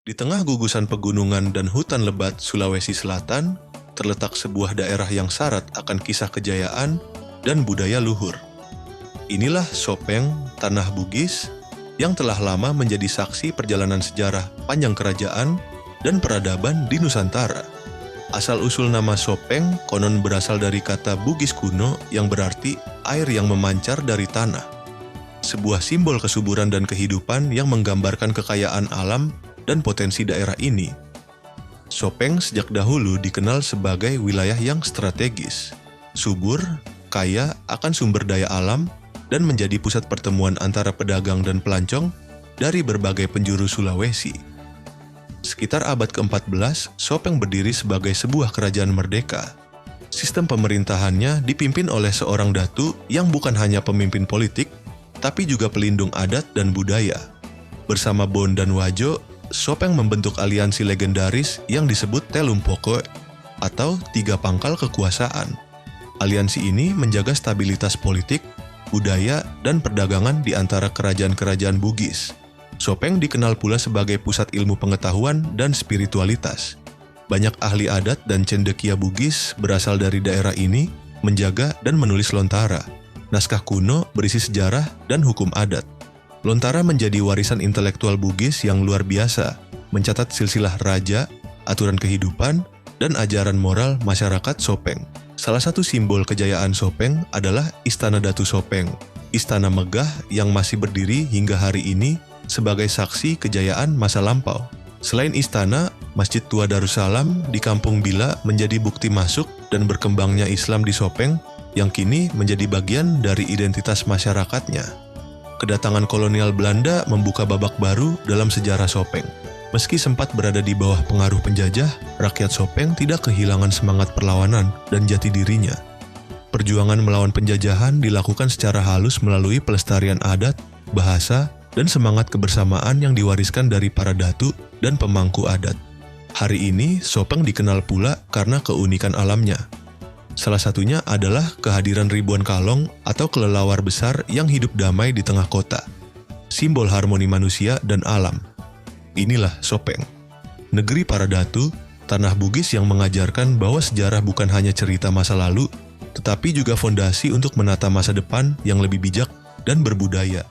Di tengah gugusan pegunungan dan hutan lebat Sulawesi Selatan, terletak sebuah daerah yang syarat akan kisah kejayaan dan budaya luhur. Inilah Sopeng, Tanah Bugis, yang telah lama menjadi saksi perjalanan sejarah panjang kerajaan dan peradaban di Nusantara. Asal-usul nama Sopeng konon berasal dari kata Bugis kuno yang berarti air yang memancar dari tanah. Sebuah simbol kesuburan dan kehidupan yang menggambarkan kekayaan alam dan potensi daerah ini. Sopeng sejak dahulu dikenal sebagai wilayah yang strategis, subur, kaya akan sumber daya alam, dan menjadi pusat pertemuan antara pedagang dan pelancong dari berbagai penjuru Sulawesi. Sekitar abad ke-14, Sopeng berdiri sebagai sebuah kerajaan merdeka. Sistem pemerintahannya dipimpin oleh seorang datu yang bukan hanya pemimpin politik, tapi juga pelindung adat dan budaya. Bersama Bon dan Wajo, Sopeng membentuk aliansi legendaris yang disebut Telumpoko atau tiga pangkal kekuasaan. Aliansi ini menjaga stabilitas politik, budaya, dan perdagangan di antara kerajaan-kerajaan Bugis. Sopeng dikenal pula sebagai pusat ilmu pengetahuan dan spiritualitas. Banyak ahli adat dan cendekia Bugis berasal dari daerah ini menjaga dan menulis lontara, naskah kuno berisi sejarah dan hukum adat. Lontara menjadi warisan intelektual Bugis yang luar biasa, mencatat silsilah raja, aturan kehidupan, dan ajaran moral masyarakat Sopeng. Salah satu simbol kejayaan Sopeng adalah Istana Datu Sopeng, istana megah yang masih berdiri hingga hari ini sebagai saksi kejayaan masa lampau. Selain istana, Masjid Tua Darussalam di Kampung Bila menjadi bukti masuk dan berkembangnya Islam di Sopeng yang kini menjadi bagian dari identitas masyarakatnya. Kedatangan kolonial Belanda membuka babak baru dalam sejarah Sopeng. Meski sempat berada di bawah pengaruh penjajah, rakyat Sopeng tidak kehilangan semangat perlawanan dan jati dirinya. Perjuangan melawan penjajahan dilakukan secara halus melalui pelestarian adat, bahasa, dan semangat kebersamaan yang diwariskan dari para datu dan pemangku adat. Hari ini, Sopeng dikenal pula karena keunikan alamnya. Salah satunya adalah kehadiran ribuan kalong atau kelelawar besar yang hidup damai di tengah kota, simbol harmoni manusia dan alam. Inilah Sopeng, negeri para datu, tanah Bugis yang mengajarkan bahwa sejarah bukan hanya cerita masa lalu, tetapi juga fondasi untuk menata masa depan yang lebih bijak dan berbudaya.